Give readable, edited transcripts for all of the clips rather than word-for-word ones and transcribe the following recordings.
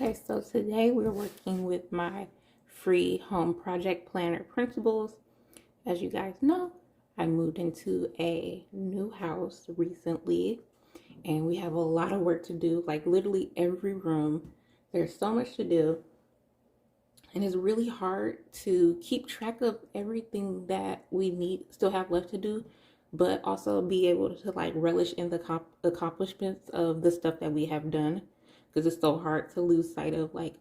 Okay, so today we're working with my free home project planner Printables. As you guys know, I moved into a new house recently and we have a lot of work to do, like literally every room. There's so much to do and it's really hard to keep track of everything that we still have left to do, but also be able to like relish in the accomplishments of the stuff that we have done, because it's so hard to lose sight of like,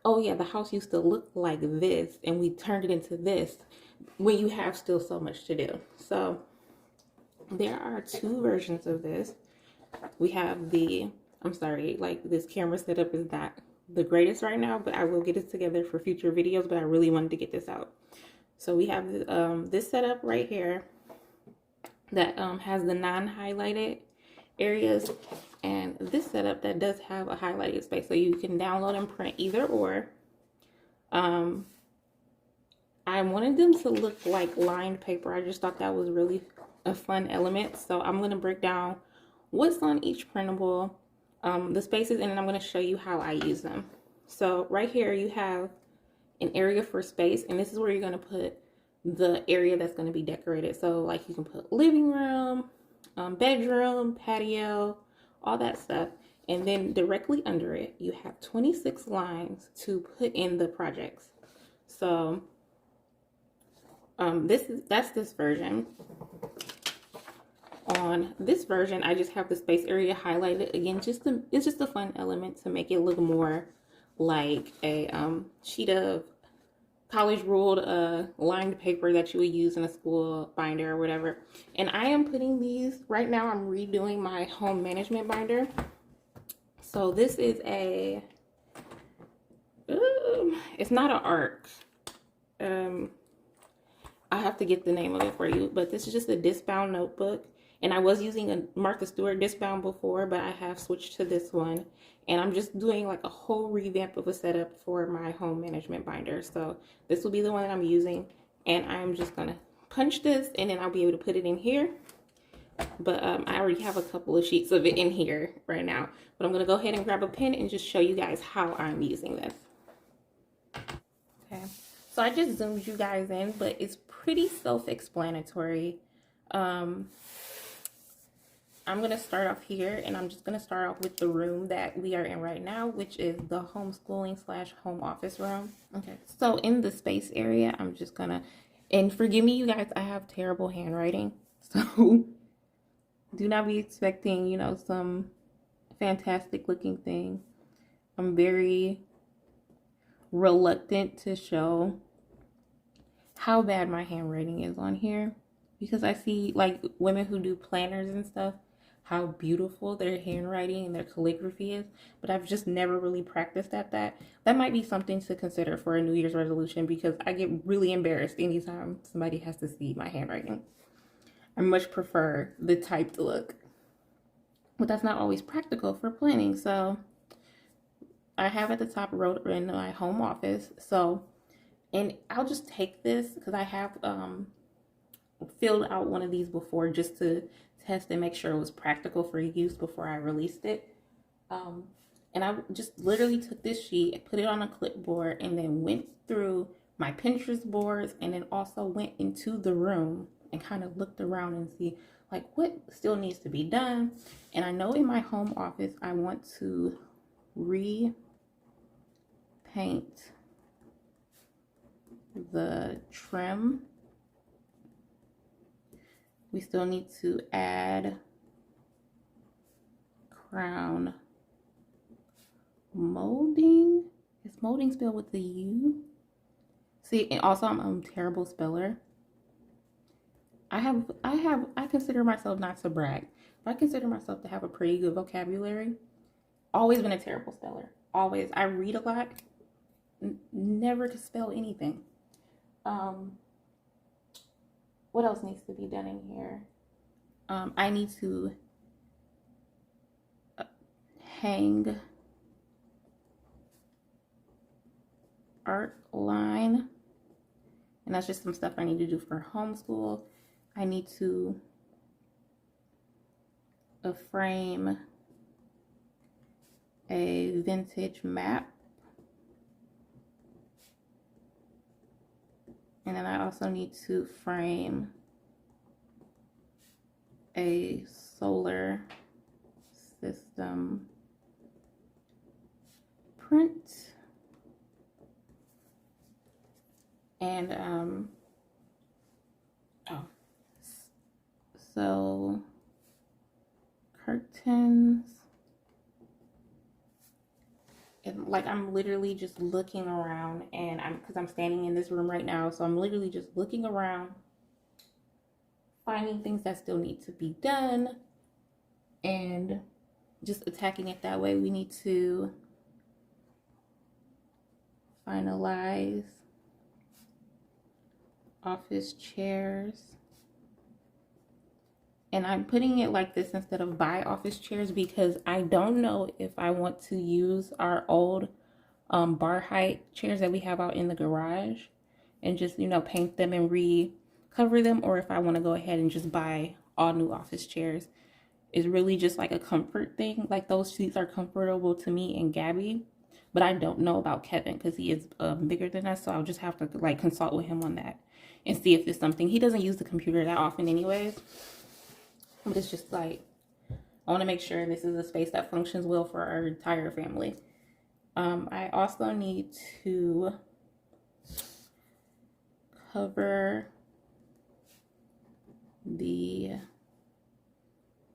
oh yeah, the house used to look like this and we turned it into this, when you have still so much to do. So there are two versions of this. We have I'm sorry, like this camera setup is not the greatest right now, but I will get it together for future videos, but I really wanted to get this out. So we have this setup right here that has the non-highlighted areas, and this setup that does have a highlighted space, so you can download and print either or. I wanted them to look like lined paper. I just thought that was really a fun element, so I'm going to break down what's on each printable, the spaces, and then I'm going to show you how I use them. So right here you have an area for space, and this is where you're going to put the area that's going to be decorated. So like you can put living room, bedroom, patio, all that stuff. And then directly under it, you have 26 lines to put in the projects. So that's this version. On this version, I just have the space area highlighted again. It's just a fun element to make it look more like a sheet of college ruled lined paper that you would use in a school binder or whatever. And I am putting these right now. I'm redoing my home management binder. So this is it's not an ARC. I have to get the name of it for you, but this is just a disc-bound notebook. And I was using a Martha Stewart disc-bound before, but I have switched to this one. And I'm just doing like a whole revamp of a setup for my home management binder. So this will be the one that I'm using. And I'm just going to punch this, and then I'll be able to put it in here. But I already have a couple of sheets of it in here right now. But I'm going to go ahead and grab a pen and just show you guys how I'm using this. Okay. So I just zoomed you guys in, but it's pretty self-explanatory. I'm going to start off here, and I'm just going to start off with the room that we are in right now, which is the homeschooling/home office room. Okay, so in the space area, I'm just going to, and forgive me, you guys, I have terrible handwriting. So do not be expecting, you know, some fantastic looking thing. I'm very reluctant to show how bad my handwriting is on here, because I see like women who do planners and stuff, how beautiful their handwriting and their calligraphy is, but I've just never really practiced at that. That might be something to consider for a New Year's resolution, because I get really embarrassed anytime somebody has to see my handwriting. I much prefer the typed look, but that's not always practical for planning. So I have at the top wrote in my home office. So, and I'll just take this because I have filled out one of these before just to test and make sure it was practical for use before I released it. And I just literally took this sheet, put it on a clipboard, and then went through my Pinterest boards, and then also went into the room and kind of looked around and see like what still needs to be done. And I know in my home office, I want to repaint the trim. We still need to add crown molding. Is molding spelled with the U? See, and also I'm a terrible speller. I consider myself, not to brag, but I consider myself to have a pretty good vocabulary. Always been a terrible speller. Always. I read a lot. Never to spell anything. What else needs to be done in here? I need to hang art line, and that's just some stuff I need to do for homeschool. I need to frame a vintage map. And then I also need to frame a solar system print. And so curtains. And like I'm literally just looking around, and because I'm standing in this room right now, so I'm literally just looking around, finding things that still need to be done and just attacking it that way. We need to finalize office chairs. And I'm putting it like this instead of buy office chairs because I don't know if I want to use our old bar height chairs that we have out in the garage and just, you know, paint them and recover them, or if I want to go ahead and just buy all new office chairs. It's really just like a comfort thing. Like those seats are comfortable to me and Gabby, but I don't know about Kevin because he is bigger than us, so I'll just have to like consult with him on that and see if it's something. He doesn't use the computer that often anyways, but it's just like I want to make sure this is a space that functions well for our entire family. I also need to cover the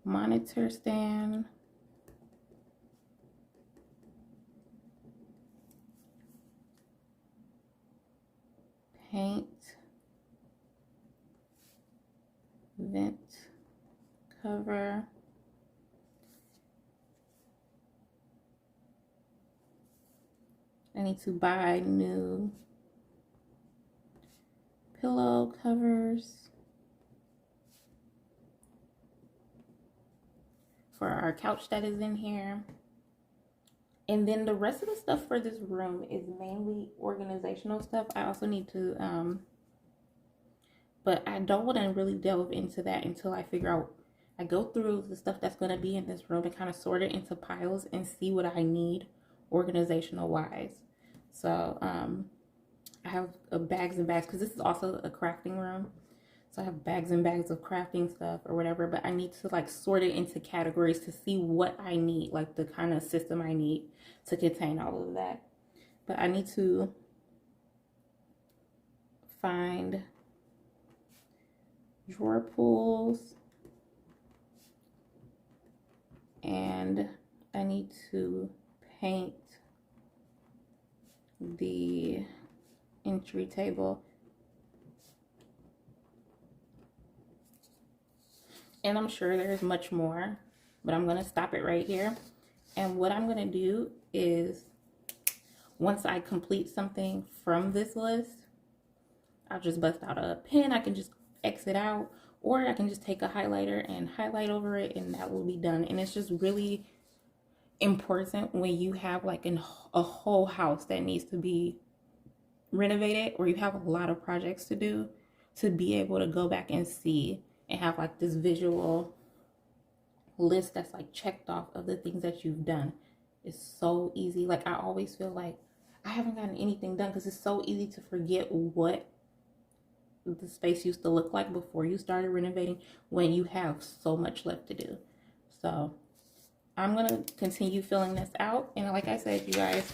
monitor stand, paint, vent cover, I need to buy new pillow covers for our couch that is in here. And then the rest of the stuff for this room is mainly organizational stuff. I also need to, but I don't want to really delve into that until I figure out, I go through the stuff that's going to be in this room and kind of sort it into piles and see what I need organizational wise. So I have bags and bags because this is also a crafting room. So I have bags and bags of crafting stuff or whatever, but I need to like sort it into categories to see what I need, like the kind of system I need to contain all of that. But I need to find drawer pulls, and I need to paint the entry table. And I'm sure there's much more, but I'm going to stop it right here. And what I'm going to do is, once I complete something from this list, I'll just bust out a pen. I can just exit out, or I can just take a highlighter and highlight over it, and that will be done. And it's just really important when you have like a whole house that needs to be renovated, or you have a lot of projects to do, to be able to go back and see and have like this visual list that's like checked off of the things that you've done. It's so easy. Like I always feel like I haven't gotten anything done because it's so easy to forget what the space used to look like before you started renovating when you have so much left to do. So I'm gonna continue filling this out, and like I said, you guys,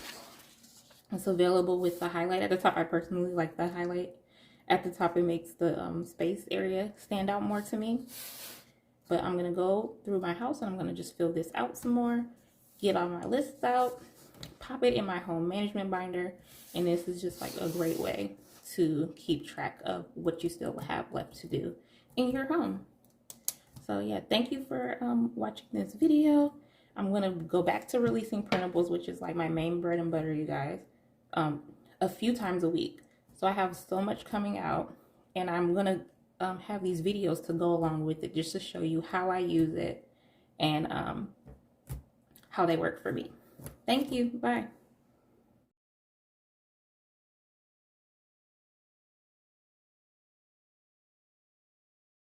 it's available with the highlight at the top. I personally like the highlight at the top. It makes the space area stand out more to me. But I'm gonna go through my house and I'm gonna just fill this out some more, get all my lists out, pop it in my home management binder, and this is just like a great way to keep track of what you still have left to do in your home. So yeah, thank you for watching this video. I'm gonna go back to releasing printables, which is like my main bread and butter, you guys, a few times a week. So I have so much coming out, and I'm gonna have these videos to go along with it, just to show you how I use it and how they work for me. Thank you. Bye.